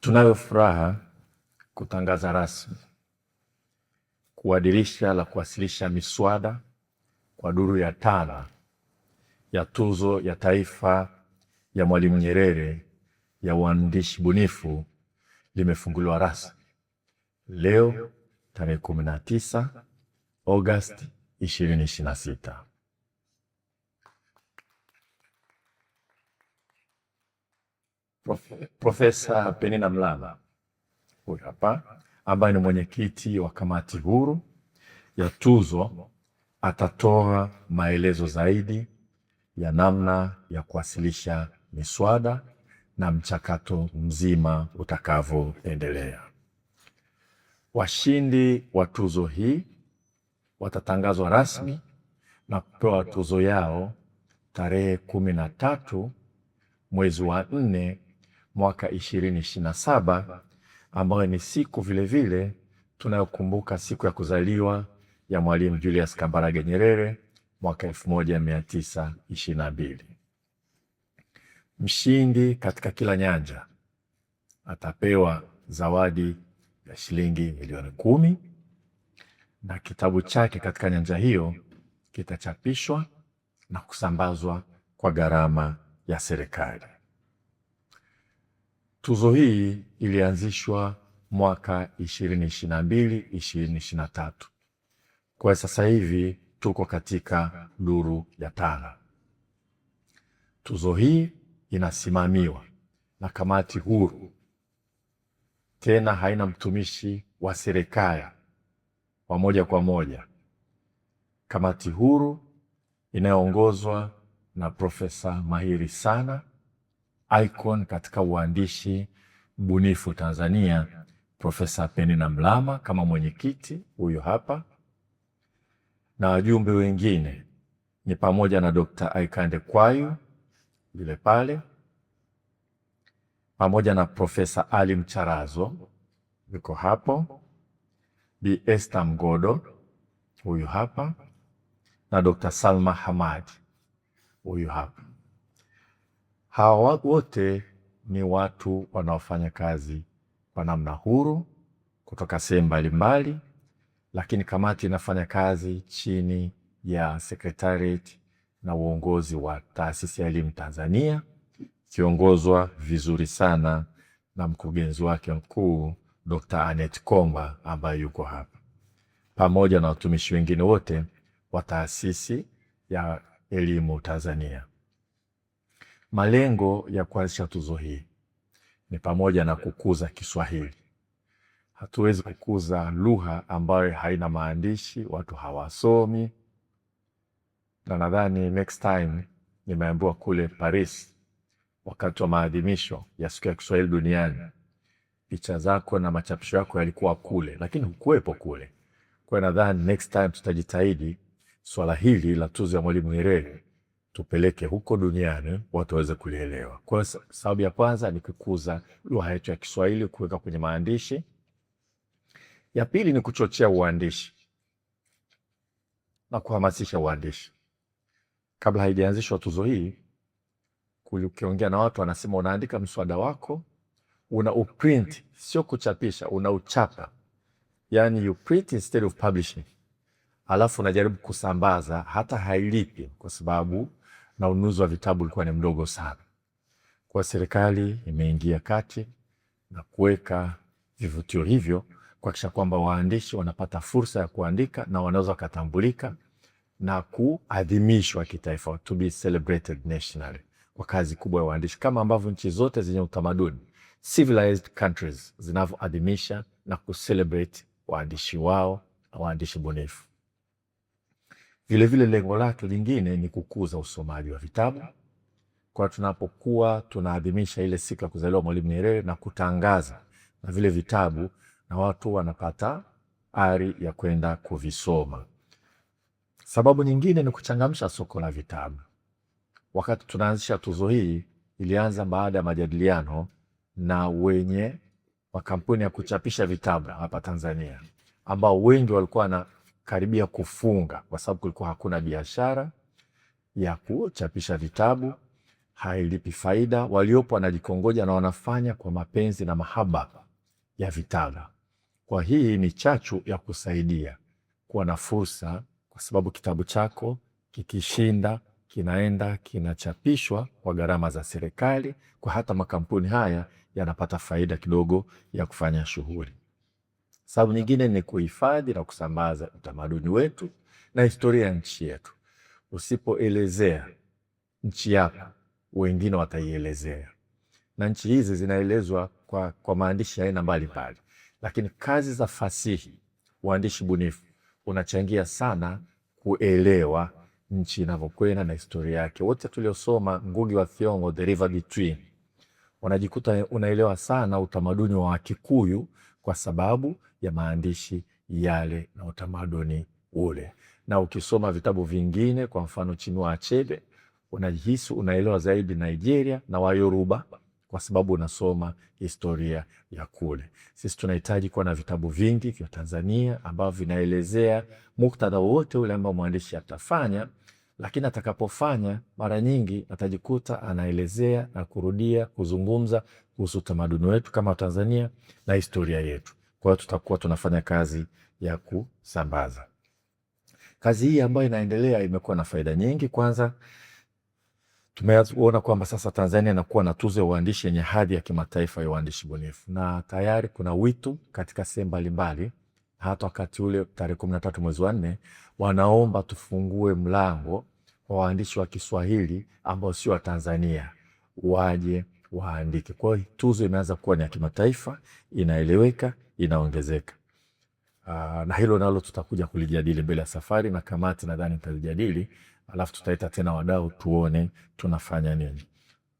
Tunayo furaha kutangaza rasmi kuadilisha la kuwasilisha miswada kwa duru ya 5 ya Tuzo ya Taifa ya Mwalimu Nyerere ya uandishi bunifu limefunguliwa rasmi leo tarehe 19 Agosti 2026. Profesa Penina Mlama huyu hapa, ambaye ni mwenyekiti wa kamati huru ya tuzo, atatoa maelezo zaidi ya namna ya kuwasilisha miswada na mchakato mzima utakavyoendelea. Washindi wa tuzo hii watatangazwa rasmi na kupewa tuzo yao tarehe 13 mwezi wa 4 mwaka 2027, ambayo ni siku vile tunayokumbuka siku ya kuzaliwa ya Mwalimu Julius Kambarage Nyerere mwaka 1922. Mshindi katika kila nyanja atapewa zawadi ya shilingi milioni 10 na kitabu chake katika nyanja hiyo kitachapishwa na kusambazwa kwa gharama ya serikali. Tuzo hii ilianzishwa mwaka 2022-2023. Kwa sasa hivi tuko katika duru ya 5. Tuzo hii inasimamiwa na kamati huru, tena haina mtumishi wa serikali wa moja kwa moja. Kamati huru inayoongozwa na Profesa mahiri sana, icon katika uandishi bunifu Tanzania, Profesa Penina Mlama kama mwenyekiti huyo hapa, na wajumbe wengine ni pamoja na Dr. Aikande Kwayu vile pale, pamoja na Profesa Ali Mcharazo yuko hapo, Bi Esther Mgodo huyu hapa, na Dr. Salma Hamad huyu hapa. Hawa wote ni watu wanaofanya kazi kwa namna huru kutoka sehemu mbalimbali, lakini kamati inafanya kazi chini ya Secretariat na uongozi wa Taasisi ya Elimu Tanzania, kiongozwa vizuri sana na mkurugenzi wake mkuu Dr. Annette Komba ambaye yuko hapa, pamoja na watumishi wengine wote wa Taasisi ya Elimu Tanzania. Malengo ya kuanzisha tuzo hii ni pamoja na kukuza Kiswahili. Hatuwezi kukuza lugha ambayo haina maandishi, watu hawasomi. Na nadhani next time, nimeambiwa kule Paris wakati wa maadhimisho ya siku ya Kiswahili duniani, picha zako na machapisho yako yalikuwa kule, lakini hukuwepo kule. Kwa nadhani next time tutajitahidi swala hili la tuzo ya Mwalimu Nyerere tupeleke huko duniani watu waweze kulielewa. Kwa sababu ya kwanza ni kukuza lugha yetu ya Kiswahili, kuweka kwenye maandishi. Ya pili ni kuchochea uandishi na kuhamasisha uandishi. Kabla haijaanzishwa tuzo hii, ukiongea na watu wanasema unaandika mswada wako, una uprint, sio kuchapisha, una uchapa. Yani you print instead of publishing. Alafu unajaribu kusambaza, hata hailipi kwa sababu na ununuzi wa vitabu ulikuwa ni mdogo sana. Kwa serikali imeingia kati na kuweka vivutio hivyo kuhakikisha kwamba waandishi wanapata fursa ya kuandika na wanaweza kutambulika na kuadhimishwa kitaifa, to be celebrated nationally, kwa kazi kubwa ya waandishi, kama ambavyo nchi zote zenye utamaduni, civilized countries, zinavyoadhimisha na kucelebrate waandishi wao na waandishi bunifu. Vile lengo lake lingine ni kukuza usomaji wa vitabu. Kwa tunapokuwa tunaadhimisha ile siku ya kuzaliwa Mwalimu Nyerere na kutangaza na vile vitabu, na watu wanapata ari ya kwenda kuvisoma. Sababu nyingine ni kuchangamsha soko la vitabu. Wakati tunaanzisha tuzo hii, ilianza baada ya majadiliano na wenye makampuni ya kuchapisha vitabu hapa Tanzania, ambao wengi walikuwa na karibia kufunga kwa sababu kulikuwa hakuna biashara ya kuchapisha vitabu, hailipi faida. Waliopo wanajikongoja na wanafanya kwa mapenzi na mahaba ya vitala. Kwa hii ni chachu ya kusaidia kuwa na fursa, kwa sababu kitabu chako kikishinda kinaenda kinachapishwa kwa gharama za serikali, kwa hata makampuni haya yanapata faida kidogo ya kufanya shughuli. Sababu nyingine ni kuhifadhi na kusambaza utamaduni wetu na historia ya nchi yetu. Usipoelezea nchi yako, wengine wataielezea. Na nchi hizi zinaelezwa kwa maandishi ya aina mbalimbali, lakini kazi za fasihi, uandishi bunifu unachangia sana kuelewa nchi inavyokwenda na historia yake. Wote tuliosoma Ngugi wa Thiong'o, The River Between, unajikuta unaelewa sana utamaduni wa Kikuyu kwa sababu ya maandishi yale na utamaduni ule. Na ukisoma vitabu vingine, kwa mfano Chinua Achebe, unajihisi unaelewa zaidi Nigeria na Wayoruba kwa sababu unasoma historia ya kule. Sisi tunahitaji kuwa na vitabu vingi vya Tanzania ambavyo vinaelezea muktadha wote ule ambao mwandishi atafanya, lakini atakapofanya mara nyingi atajikuta anaelezea na kurudia kuzungumza kuhusu utamaduni wetu kama Tanzania na historia yetu. Kwa hiyo tutakuwa tunafanya kazi ya kusambaza. Kazi hii ambayo inaendelea imekuwa na faida nyingi. Kwanza, tumeona kwamba sasa Tanzania inakuwa na tuzo ya uandishi yenye hadhi ya kimataifa ya uandishi bunifu, na tayari kuna wito katika sehemu mbalimbali. Hata wakati ule tarehe 13 mwezi wa 4 wanaomba tufungue mlango wa waandishi wa Kiswahili ambao sio wa Tanzania waje waandike. Kwa hiyo tuzo imeanza kuwa ni ya kimataifa, inaeleweka, inaongezeka. Na hilo nalo tutakuja kulijadili mbele ya safari, na kamati nadhani tutajadili, alafu tutaita tena wadau tuone tunafanya nini.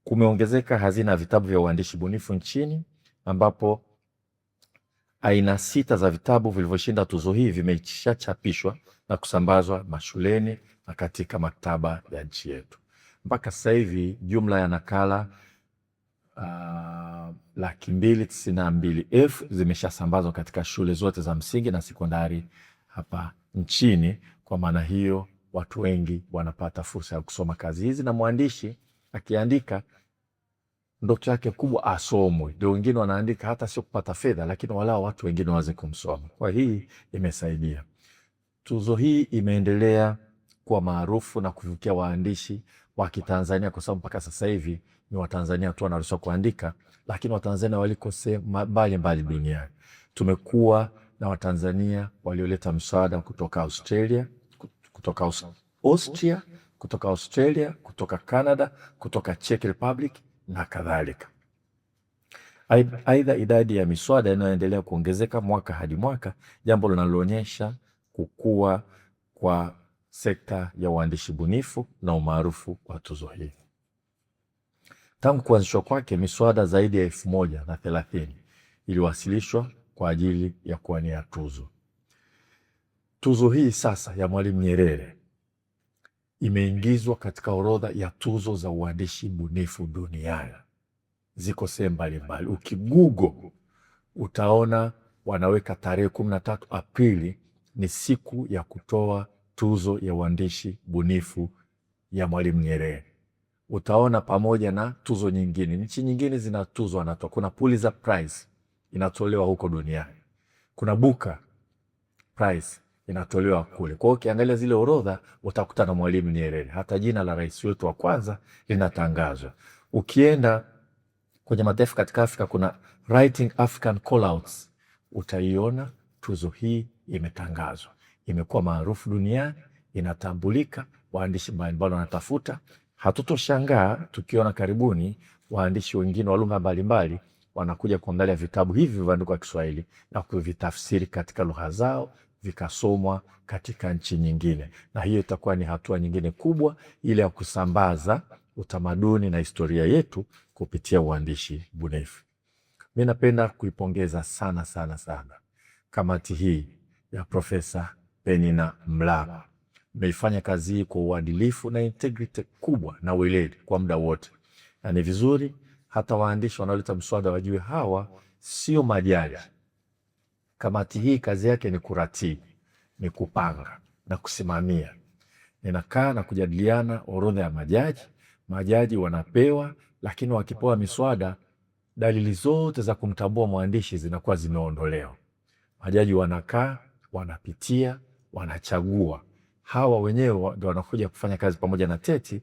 Kumeongezeka hazina ya vitabu vya uandishi bunifu nchini, ambapo aina 6 za vitabu vilivyoshinda tuzo hii vimeshachapishwa na kusambazwa mashuleni na katika maktaba ya nchi yetu. Mpaka sasa hivi jumla ya nakala 292,000 zimeshasambazwa katika shule zote za msingi na sekondari hapa nchini. Kwa maana hiyo, watu wengi wanapata fursa ya kusoma kazi hizi, na mwandishi akiandika, ndoto yake kubwa asomwe. Ndio wengine wanaandika hata sio kupata fedha, lakini walao watu wengine waweze kumsoma. Kwa hii imesaidia. Tuzo hii imeendelea kuwa maarufu na kuvutia waandishi wa Kitanzania, kwa sababu mpaka sasa hivi ni Watanzania tu wanaruhusiwa kuandika, lakini Watanzania waliko sehemu mbalimbali duniani. Tumekuwa na Watanzania walioleta msaada kutoka Australia, kutoka Austria, kutoka Australia, kutoka Canada, kutoka Czech Republic na kadhalika. Aidha, idadi ya miswada inayoendelea kuongezeka mwaka hadi mwaka, jambo linaloonyesha kukua kwa sekta ya uandishi bunifu na umaarufu wa tuzo hii. Tangu kuanzishwa kwake, miswada zaidi ya 1,030 iliwasilishwa kwa ajili ya kuwania tuzo. Tuzo hii sasa ya Mwalimu Nyerere imeingizwa katika orodha ya tuzo za uandishi bunifu duniani. Ziko sehemu mbalimbali. Ukigugo utaona wanaweka tarehe 13 Aprili ni siku ya kutoa tuzo ya uandishi bunifu ya Mwalimu Nyerere. Utaona pamoja na tuzo nyingine. Nchi nyingine zina tuzo wanatoa. Kuna Pulitzer Prize inatolewa huko duniani. Kuna Booker Prize inatolewa kule. Kwa hiyo ukiangalia zile orodha utakuta na Mwalimu Nyerere. Hata jina la rais wetu wa kwanza linatangazwa. Ukienda kwenye mataifa katika Afrika kuna Writing African Callouts, utaiona tuzo hii imetangazwa. Imekuwa maarufu duniani, inatambulika, waandishi mbalimbali wanatafuta. Hatutoshangaa tukiona karibuni waandishi wengine wa lugha mbalimbali wanakuja kuangalia vitabu hivi vilivyoandikwa Kiswahili na kuvitafsiri katika lugha zao, vikasomwa katika nchi nyingine. Na hiyo itakuwa ni hatua nyingine kubwa ile ya kusambaza utamaduni na historia yetu kupitia uandishi bunifu. Mimi napenda kuipongeza sana sana sana kamati hii ya Profesa Penina Mlama. Meifanya kazi hii kwa uadilifu na integrity kubwa na weledi kwa muda wote. Na ni vizuri hata waandishi wanaoleta mswada wajue hawa sio majaji. Kamati hii kazi yake ni kuratibu, ni kupanga na kusimamia. Ninakaa na kujadiliana orodha ya majaji. Majaji wanapewa, lakini wakipewa miswada, dalili zote za kumtambua mwandishi zinakuwa zimeondolewa. Majaji wanakaa, wanapitia, wanachagua. Hawa wenyewe ndio wanakuja kufanya kazi pamoja na TETI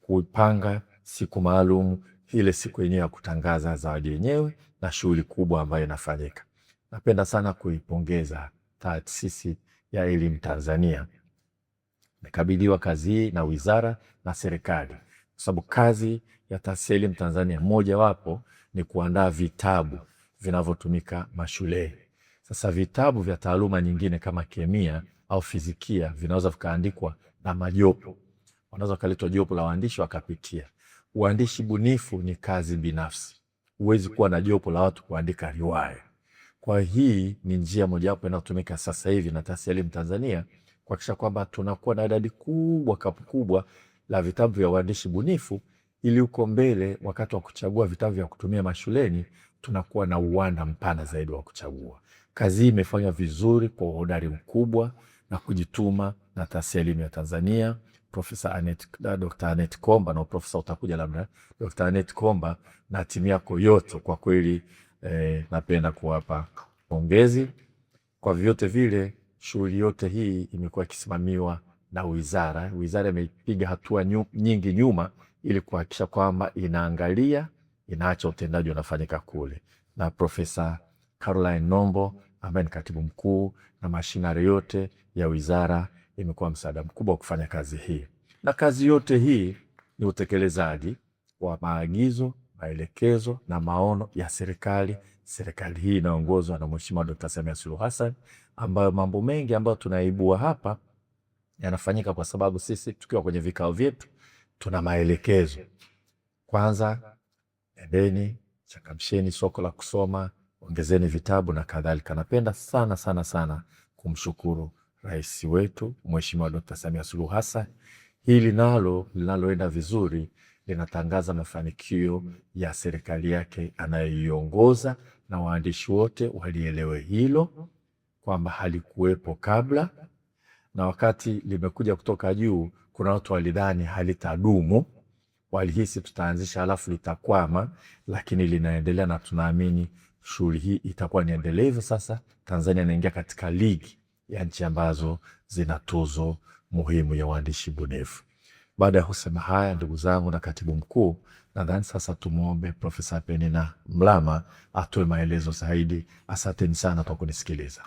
kupanga siku maalum, ile siku yenyewe ya kutangaza zawadi yenyewe na shughuli kubwa ambayo inafanyika. Napenda sana kuipongeza Taasisi ya Elimu Tanzania. Nimekabidhiwa kazi hii na wizara na serikali, kwa sababu kazi ya Taasisi ya Elimu Tanzania moja wapo ni kuandaa vitabu vinavyotumika mashuleni. Sasa vitabu vya taaluma nyingine kama kemia au fizikia vinaweza vikaandikwa na majopo. Wanaweza kaletwa jopo la waandishi wakapitia. Uandishi bunifu ni kazi binafsi. Huwezi kuwa na jopo la watu kuandika riwaya. Kwa hii ni njia mojawapo inayotumika sasa hivi na Taasisi ya Elimu Tanzania kuhakikisha kwamba tunakuwa na idadi kubwa, kapu kubwa la vitabu vya uandishi bunifu, ili uko mbele wakati wa kuchagua vitabu vya kutumia mashuleni tunakuwa na uwanda mpana zaidi wa kuchagua. Kazi hii imefanywa vizuri kwa uhodari mkubwa na kujituma na Taasisi ya Elimu ya Tanzania, Dr. Annette Komba na profesa utakuja labda, Dr. Annette Komba na timu yako yote. Kwa kweli napenda kuwapa pongezi. Kwa vyote vile shughuli yote hii imekuwa ikisimamiwa na wizara. Wizara imepiga hatua nyingi nyuma ili kuhakikisha kwamba inaangalia, inaacha utendaji unafanyika kule. Na Profesa Caroline Nombo ambaye ni katibu mkuu na mashinari yote ya wizara imekuwa msaada mkubwa wa kufanya kazi hii. Na kazi yote hii ni utekelezaji wa maagizo, maelekezo na maono ya serikali. Serikali hii inaongozwa na Mheshimiwa Dr. Samia Suluhu Hassan, ambayo mambo mengi ambayo tunaibua hapa yanafanyika kwa sababu sisi tukiwa kwenye vikao vyetu tuna maelekezo. Kwanza, endeni, changamsheni soko la kusoma, ongezeni vitabu na kadhalika. Napenda sana sana sana kumshukuru Rais wetu Mheshimiwa Dr. Samia Suluhu Hassan. Hili nalo linaloenda vizuri linatangaza mafanikio ya serikali yake anayoiongoza, na waandishi wote walielewe hilo kwamba halikuwepo kabla, na wakati limekuja kutoka juu kuna watu walidhani halitadumu, walihisi tutaanzisha halafu litakwama, lakini linaendelea na tunaamini shughuli hii itakuwa ni endelevu. Sasa Tanzania inaingia katika ligi ya nchi ambazo zina tuzo muhimu ya waandishi bunifu. Baada ya kusema haya, ndugu zangu na katibu mkuu, nadhani sasa tumuombe Profesa Penina Mlama atoe maelezo zaidi. Asanteni sana kwa kunisikiliza.